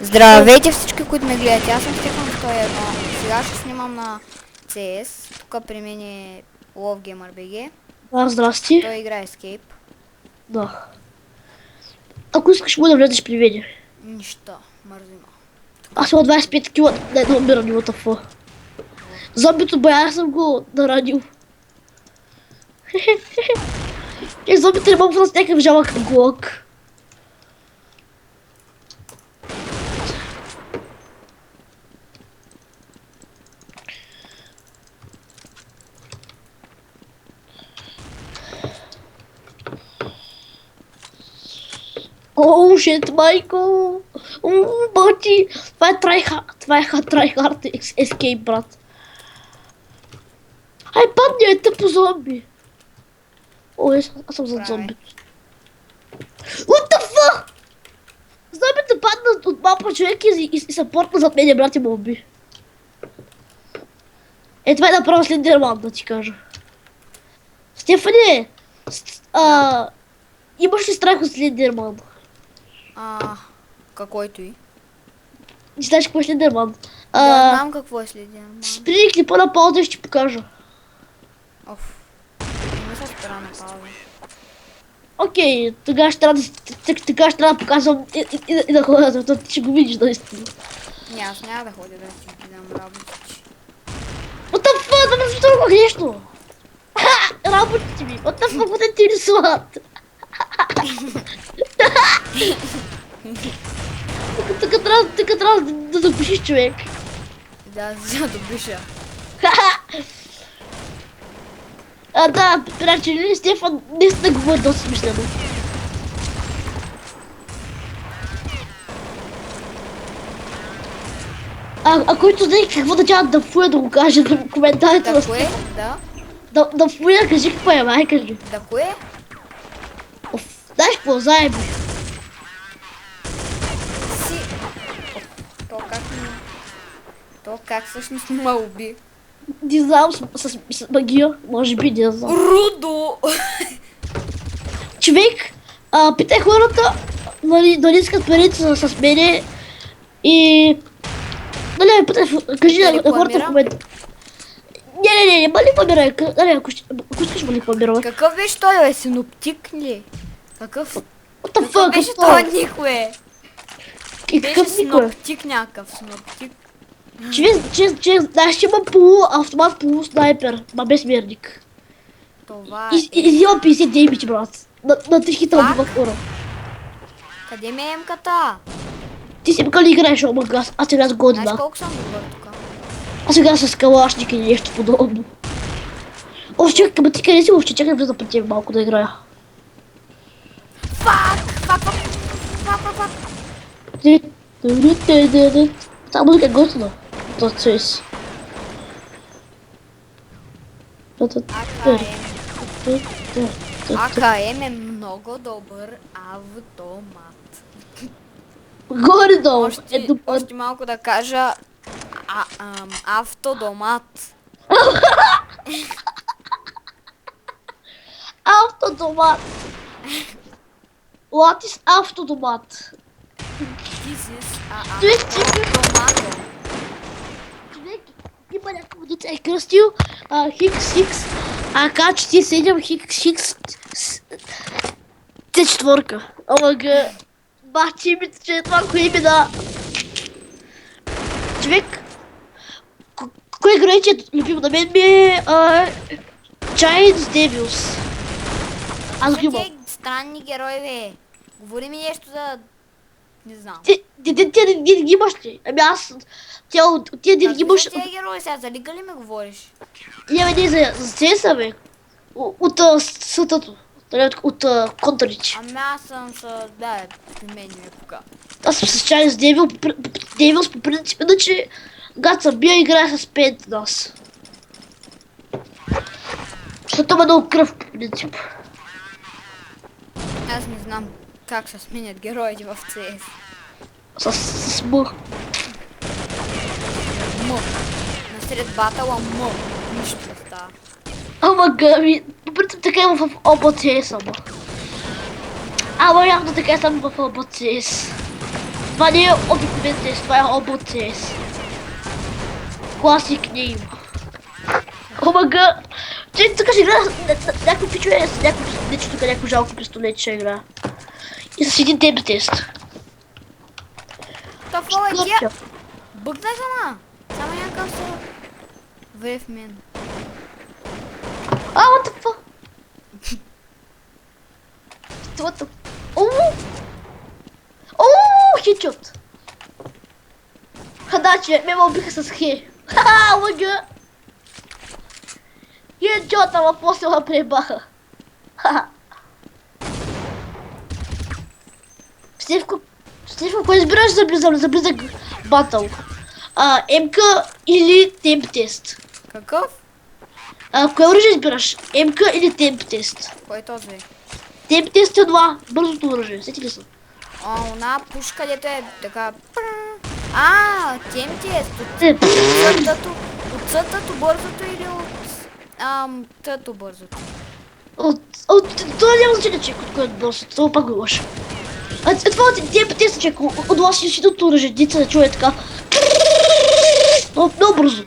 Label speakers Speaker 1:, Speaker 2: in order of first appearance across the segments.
Speaker 1: Здравейте всички, които ме гледате. Аз съм Стефан 101. Сега ще снимам на CS. Тук при мен е LoveGamerBG.
Speaker 2: Да, здрасти.
Speaker 1: Той играе Escape.
Speaker 2: Да. Ако искаш, може да влезеш при мен.
Speaker 1: Нищо. Мързима.
Speaker 2: Аз имам 25 кила на едно умиране, what the fuck. Зомбито бая съм го наранил. Зомбите не могат да с някакъв жалък глок. Оу, шит, майко! Бати! Това е tryhard escape, брат. Ай, падни, е тъпо зомби. О, аз съм зад зомби. What the fuck? Зомбите паднат от мапа човек и се портна зад мене, брат, и ме уби. Е, това е направо Слендерман, да ти кажа. Стефане, имаш ли страх от Слендерман?
Speaker 1: Какойто и.
Speaker 2: Не знаеш какво е Слендерман?
Speaker 1: Да, знам какво е Слендерман.
Speaker 2: Спри клипа на пауза и ще ти покажа.
Speaker 1: Оф. Не се спира на пауза.
Speaker 2: Окей, тогава ще трябва да показвам и да ходя, защото ти ще го видиш наистина.
Speaker 1: Не, аз няма да ходя да си гледам работите.
Speaker 2: What the fuck, да ме звучи толкова грешно. Работите ми, what the fuck, what ти рисуват? Тук трябва да запишиш човек.
Speaker 1: Да, за да допиша.
Speaker 2: Да, приятели, Стефан наистина говори доста смислено. А който знае какво да тя да фуя да го каже в коментарите на
Speaker 1: Да, кое? Да.
Speaker 2: Да фуя, кажи какво е, май кажи.
Speaker 1: Да, кое?
Speaker 2: Знаеш какво, заеби.
Speaker 1: Си. То как всъщност ме уби?
Speaker 2: Не знам, с магия, може би, не знам.
Speaker 1: Рудо!
Speaker 2: Човек, питай хората, нали искат парите с мене и... Нали, питай, кажи на хората в момента. Не, ма ли помирай, нали, ако искаш ма ли помирай.
Speaker 1: Какъв беше той, бе? Синоптик ли? Какъв беше
Speaker 2: това?
Speaker 1: той никое?
Speaker 2: И
Speaker 1: Беше
Speaker 2: какъв никой?
Speaker 1: синоптик някакъв, синоптик.
Speaker 2: Че, знаеш, че има полуавтомат, полуснайпер, ма без мерник.
Speaker 1: Това
Speaker 2: И взима 50 деймидж, брат. На 3 хита убиват хора.
Speaker 1: Къде ми е МК-та?
Speaker 2: Ти си МК ли играеш, омага, аз сега с
Speaker 1: Знаеш
Speaker 2: година.
Speaker 1: колко съм добър тук?
Speaker 2: Аз сега с калашник или нещо подобно. О, чакай, ма ти къде си въобще? Чакай да влиза при тебе малко да играя.
Speaker 1: Фак!
Speaker 2: Тази музика е готина. Това цвес.
Speaker 1: АКМ е много добър автомат.
Speaker 2: Горе-долу е добър.
Speaker 1: Още малко да кажа автодомат.
Speaker 2: Автодомат. What is автодомат?
Speaker 1: This is
Speaker 2: автомат. Човек, има някакъв водица е кръстил Хикс АК-47 Хикс Т4. Омага. Бахти името, че е това, кое име да... Човек, кой играе, че е любим на мен ми е Giants Devils. Аз го имам.
Speaker 1: странни герои, бе. Говори ми нещо за... Не знам.
Speaker 2: Ти не ги имаш ли? Ами аз... Тия не ги имаш...
Speaker 1: Тия герои сега, за лига ли ме говориш?
Speaker 2: Не, за CS-а, бе. От сътато. От Контрич.
Speaker 1: Ами аз съм с... Да, при мен ме кога.
Speaker 2: Аз съм с Giants Devils по принцип, иначе... Гад съм бия, играя с 5 нас. Защото има много кръв по принцип.
Speaker 1: Аз не знам как се сменят героите в CS.
Speaker 2: С М.
Speaker 1: М. Насред батала М. Нищо не става.
Speaker 2: Ама гъби, по принцип така има в OBCS, ама. Ама явно така е само в OBCS. Това не е обикновен тест, това е обут тест. Класик не има. Омага! Тук ще игра някой пичове, някой жалко пистолет ще игра. И с един темп тест.
Speaker 1: То фола и тия. Бъгна сама. Само някакъв се вре в мен.
Speaker 2: What the fuck? What the... Ооо, хитчот. Значи, ме убиха с хе. Ха-ха, лъга. Хитчот, ама после ме пребаха. Ха-ха. Стивко, кой избираш за близък батъл? МК или темп тест?
Speaker 1: Какъв?
Speaker 2: Кое оръжие избираш? МК или темп тест?
Speaker 1: Кой е този?
Speaker 2: Темп тест е това, бързото оръжие, сети ли са?
Speaker 1: Она пушка, където е така... темп тест. От цътато бързото или от... тъто бързото?
Speaker 2: Това няма значение, че от кое е бързото, това пак го лъжа. Това от темп тест, че от вас си сидото оръжие, деца да чуе така... Много бързо.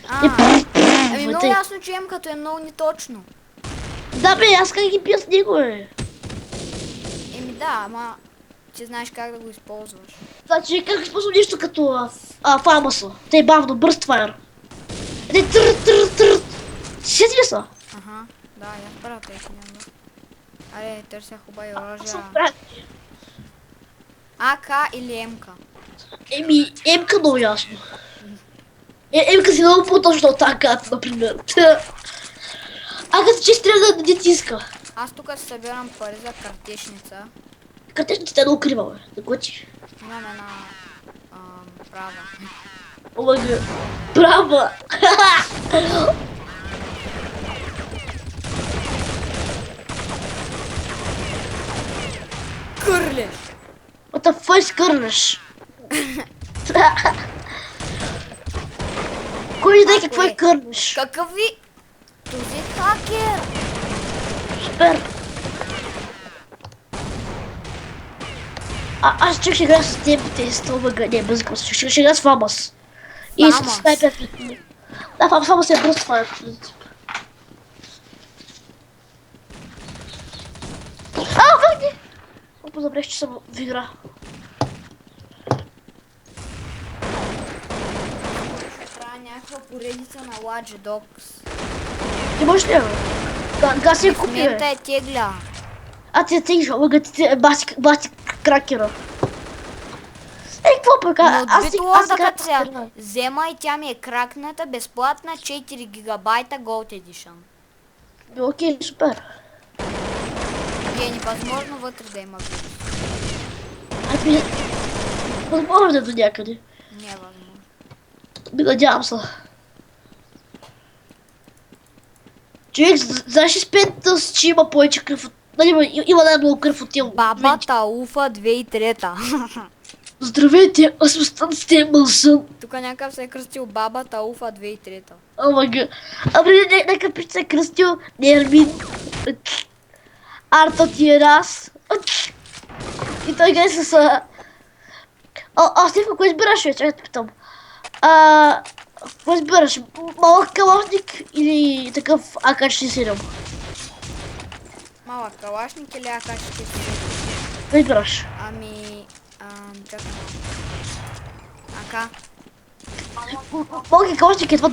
Speaker 1: Ами много ясно чуем, като е много неточно.
Speaker 2: Да бе, аз как ги пия с него, бе.
Speaker 1: Еми да, ама ти знаеш как да го използваш.
Speaker 2: Значи как използвам нещо като фамаса. Те бавно, бърз файр. Те трър. Сети ли са?
Speaker 1: Аха, да, я правя тези няма. Аре, търся хубави оръжия. АК или МК?
Speaker 2: Еми, МК много ясно. МК си много по-точно от АК, например. АК си че стреля да не тиска.
Speaker 1: Аз тук се събирам пари за картечница.
Speaker 2: Картечницата е много крива, бе. Да готи.
Speaker 1: Имам една... права.
Speaker 2: Омага. Права!
Speaker 1: Кърлеш!
Speaker 2: What the fuck скърнеш? Кой знае какво е кърнеш?
Speaker 1: Какъв ви? Този хакер!
Speaker 2: Супер! Аз ще играя с темп тест, омага, не, бързо ще играя с Фамас. И с снайпер. Да, Фамас е бърз файр. Върни! Позабреш, че съм в игра.
Speaker 1: Някаква поредица на Watch Dogs.
Speaker 2: Ти можеш ли, бе? Гаси я купи,
Speaker 1: В момента
Speaker 2: бе.
Speaker 1: е тегля.
Speaker 2: Ти я теглиш, омага, ти баси кракера. Какво пък?
Speaker 1: Но от
Speaker 2: Аз
Speaker 1: BitLorda
Speaker 2: играя
Speaker 1: като се взема и тя ми е кракната, безплатна 4 гигабайта Gold Edition.
Speaker 2: Окей, супер.
Speaker 1: И е невъзможно вътре да има вирус.
Speaker 2: Ами, възможно е до някъде.
Speaker 1: Не е възможно.
Speaker 2: Надявам се. Човек, знаеш ли спетата, че има повече кръв от... Има най-много кръв от тия...
Speaker 1: Бабата Уфа 2003.
Speaker 2: Здравейте, аз съм Стан Стеймълсън.
Speaker 1: Тук някакъв се е кръстил бабата Уфа 2003.
Speaker 2: Омага. Ами, нека пич се е кръстил Нермин. Арто ти е раз. И той гай с... Стефан, кой избираш, вече? Чакай да питам. Кой избираш? Малък калашник или такъв АК-47?
Speaker 1: Малък калашник или АК-47?
Speaker 2: Кой избираш?
Speaker 1: Ами... чакай. АК.
Speaker 2: Малък калашник е това...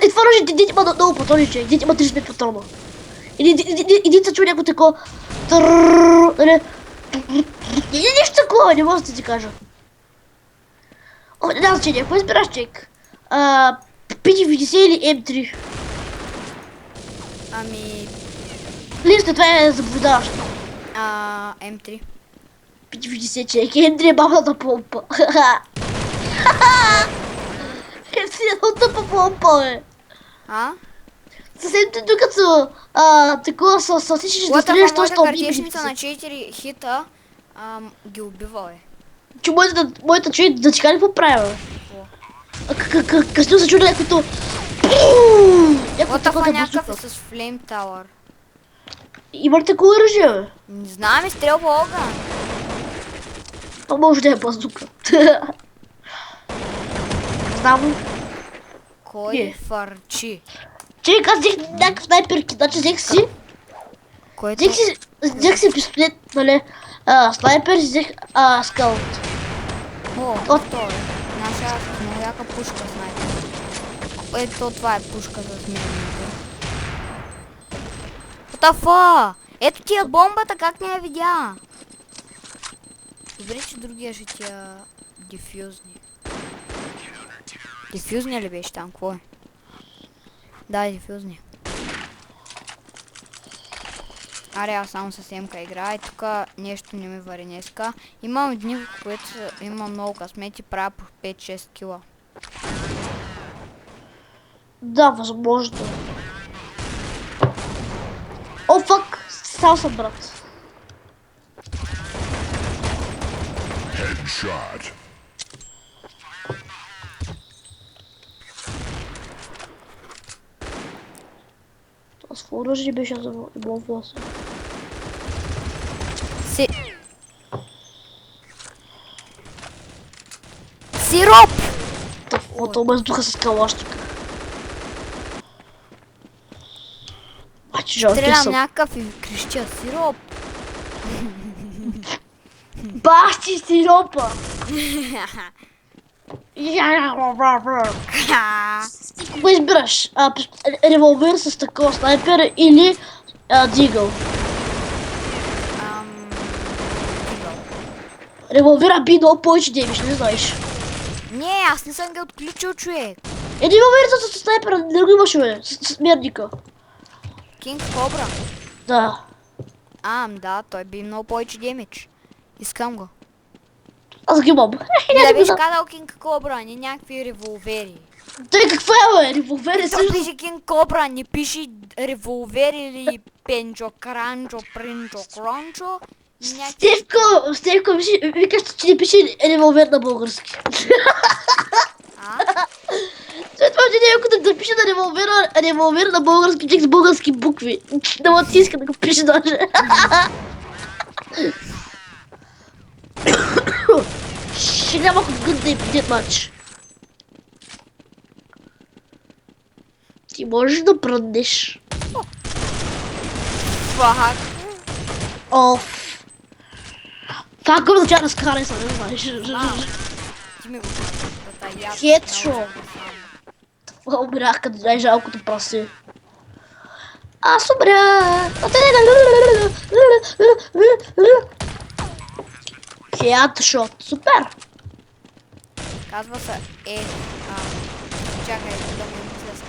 Speaker 2: Това ножи, дете има много патрони, че дете има 35 патрона. И се чува някой такова... Нещо такова, не мога да ти кажа. Не знам значение, кой избираш, човек? PT-50 или M3?
Speaker 1: Ами...
Speaker 2: Лично това е заблуждаващо.
Speaker 1: М3.
Speaker 2: PT-50, човек, M3 е бавната помпа. M3 е много тъпа помпа, бе. Съвсем докато такова с всички да стреляш, той ще убие.
Speaker 1: Картечница на 4 хита ги убива, е.
Speaker 2: Че моята човек да ти кажа какво правя, бе. Късно се чуди някаквото...
Speaker 1: Лотафа някакъв е с Flame Tower.
Speaker 2: Има ли такова оръжие, бе?
Speaker 1: Не знам, стрелба огън.
Speaker 2: То може да е базука. Знам.
Speaker 1: Кой
Speaker 2: Е.
Speaker 1: фарчи?
Speaker 2: Чек, аз взех някакъв снайперки, значи
Speaker 1: Който...
Speaker 2: взех си пистолет, нали, снайпер, взех скаут.
Speaker 1: О,
Speaker 2: От-
Speaker 1: втори. Наша аз много яка пушка снайпер. Ето това е пушка за смирението. Тафа! Ето ти е бомбата, как не я видя? Добре, че другия ще ти я дифюзни. Дифюзни ли беше там? Какво е? Да, дифюзни. Аре, аз само с Емка играя и тук нещо не ми вари днеска. Имам дни, в които имам много късмети, правя по 5-6 кила.
Speaker 2: Да, възможно. О, фак! Стал съм, брат.
Speaker 3: Headshot.
Speaker 2: Това с какво оръжие беше за власа?
Speaker 1: Сироп!
Speaker 2: Това ме сдуха с калашника. Бачи, жалки
Speaker 1: Стрелям
Speaker 2: съм.
Speaker 1: някакъв и крещя сироп.
Speaker 2: Бащи сиропа! Какво избираш? Револвер с такова снайпер или дигъл? Револвера би много повече демиш, не знаеш.
Speaker 1: Не, аз не съм ги отключил, човек.
Speaker 2: Револвер с снайпера, не го имаш, бе, с мерника.
Speaker 1: Кинг Кобра.
Speaker 2: Да.
Speaker 1: Да, той би много повече демидж. Искам го.
Speaker 2: Аз ги имам.
Speaker 1: Не да беше казал Кинг Кобра, не някакви револвери.
Speaker 2: Той какво е, бе? Револвер е
Speaker 1: Той
Speaker 2: също.
Speaker 1: пише Кинг Кобра, не пише револвер или пенчо, кранчо, принчо, крончо.
Speaker 2: Стевко, викаш, че не пише револвер на български. След това, че някой да пише на револвер на български, текст с български букви. Да латинска да го пише даже. Ще няма good day преди матч. Ти можеш да пръднеш.
Speaker 1: Фак.
Speaker 2: Оф. Това го означава да скарай са, не знаеш.
Speaker 1: Ти ми го казваш.
Speaker 2: Хедшот. Това умрях като най-жалкото прасе. Аз умрях. Хедшот. Супер.
Speaker 1: Казва се чакай да ми излезе.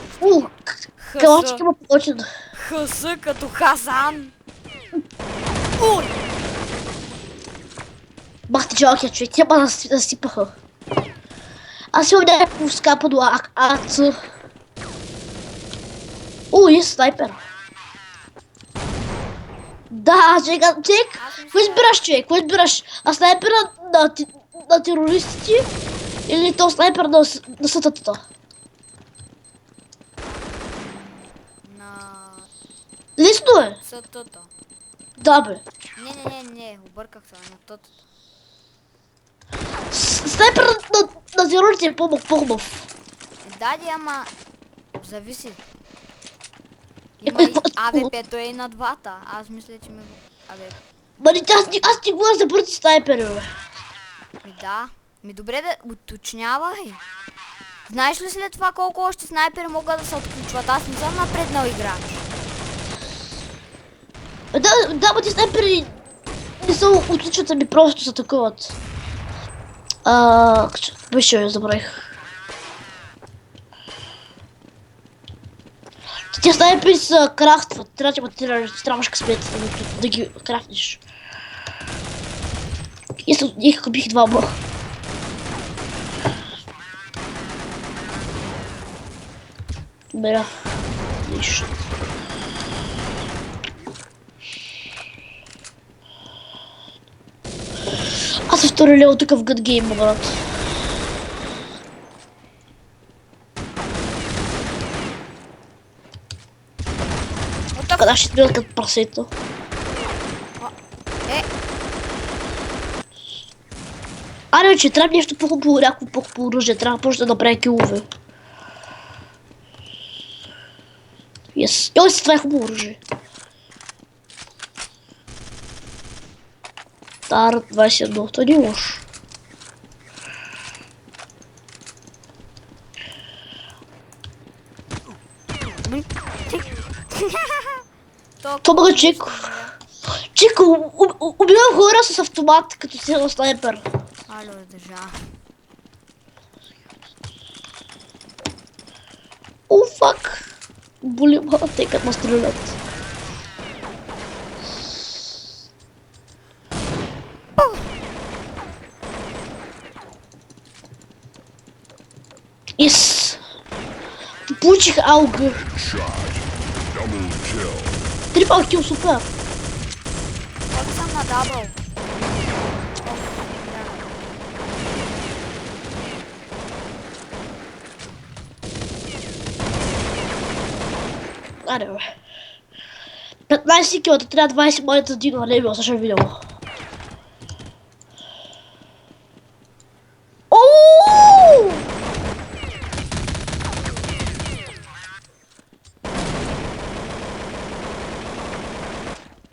Speaker 2: Калачки му почна.
Speaker 1: ХС като Хасан. Уй!
Speaker 2: Бах ти жалкия човек, тя ма насипаха. Аз имам някакво скапано АЦ. Е снайпер. Да, чек, какво избираш, човек? Какво избираш? А снайпера на терористите или то снайпер на сътата?
Speaker 1: На
Speaker 2: Лесно е.
Speaker 1: сътата.
Speaker 2: Да, бе.
Speaker 1: Не, обърках се на тътата.
Speaker 2: Снайпер на терористите е по-хубав.
Speaker 1: Дади, ама зависи. Има и АВП-то е и на двата. Аз мисля, че ми го...
Speaker 2: Мали, аз ти говоря за бързи снайпери, бе.
Speaker 1: Да. Добре да уточнявай. Знаеш ли след това колко още снайпери могат да се отключват? Аз не съм напреднал играч.
Speaker 2: Да, ма ти снайпери не са отличат, ами просто се атакуват. Беше, забравих. Те снайпери са крафтват, трябваш късмет да ги крафтиш. И ако бих двама. Бера. Нищо. Аз със втори лево тук в Good Game, брат. Къде ще стрелят като прасето? повече, трябва нещо по-хубаво, някакво по-хубаво оръжие, трябва да почне да направи килове. Yes. Йой, това е хубаво оръжие. Тар 21, това не е лошо. Това бъга Чико. Чико, убивам хора с автомат, като си на снайпер.
Speaker 1: Ало, държа.
Speaker 2: О, фак. Боли ма, тъй като ме стрелят. Yes. Получих ауга. Трипал кил, супер.
Speaker 1: Как съм на дабъл?
Speaker 2: Аре, бе. 15 килата, трябва 20 монета да дигна левел, също видео. Ооо!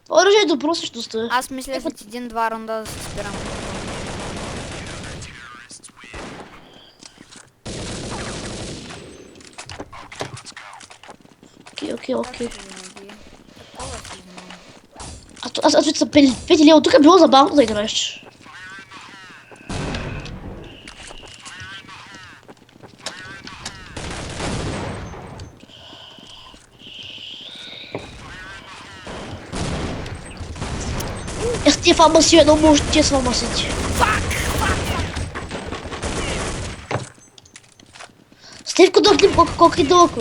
Speaker 2: Оръжие е добро същността.
Speaker 1: Аз мисля след 1-2 рунда да се спирам.
Speaker 2: Окей. Аз вече съм 5 лева, тук е било забавно да играеш. Аз тия фармаси едно може тия с фармасите. Стивко дохни колко е дълъг.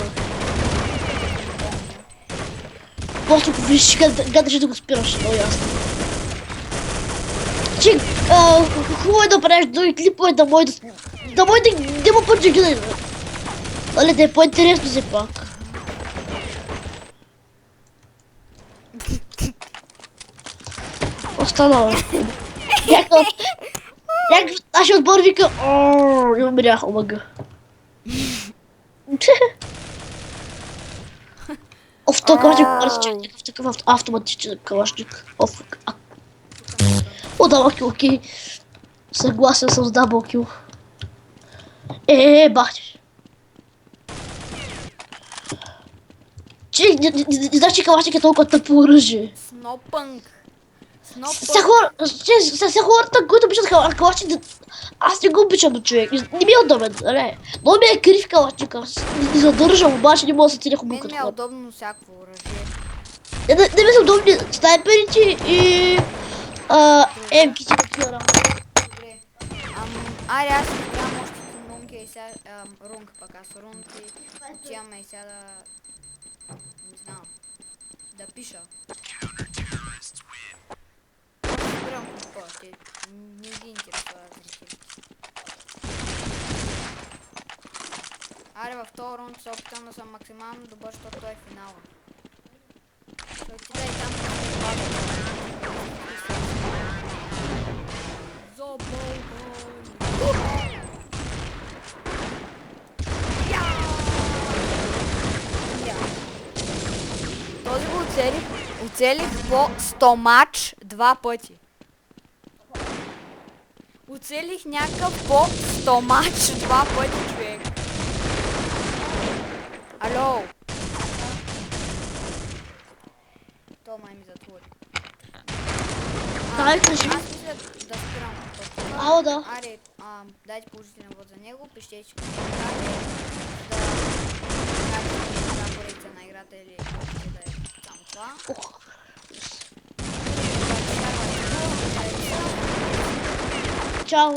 Speaker 2: Просто ако виж, гадаш да го спираш, много ясно. Че, хубаво е да правиш други клипове, да може да има пъти гледа. Але да е по-интересно все пак. Останало. Някакъв нашия отбор вика, и умрях, омага. В такъв автоматичен калашник. О, даблкил, окей. Съгласен съм с даблкил. Бахти. Не знаеш, че калашник е толкова тъпо оръжие.
Speaker 1: Снопънк.
Speaker 2: Сега хората, които обичат калашник, аз не го обичам до човек. Не ми е удобен, не. Но ми е крив калашник, аз не задържам, обаче не мога да се ценя хубаво като
Speaker 1: Мен ми е удобно всякакво оръжие.
Speaker 2: Не ми са удобни снайперите и емките такива работи.
Speaker 1: Добре. Аре, аз си играм още с рунки и сега... Рунк пък аз рунки. Отиваме и сега да... Не знам. Да пиша. Играм какво, не ги интересува зрителите. Аре, във втори рунд се опитам да съм максимално добър, защото той е финала. Ще отида и там да се пада. Този го оцелих по стомач 2 пъти. Оцелих някакъв по стомач 2 пъти, човек. Ало. То май ми затвори. Аз мисля да спирам пътя.
Speaker 2: Ало, да.
Speaker 1: Аре, дайте положителен вод за него, пишете, че коментари, да поредица на играта или да е само това.
Speaker 2: Чао.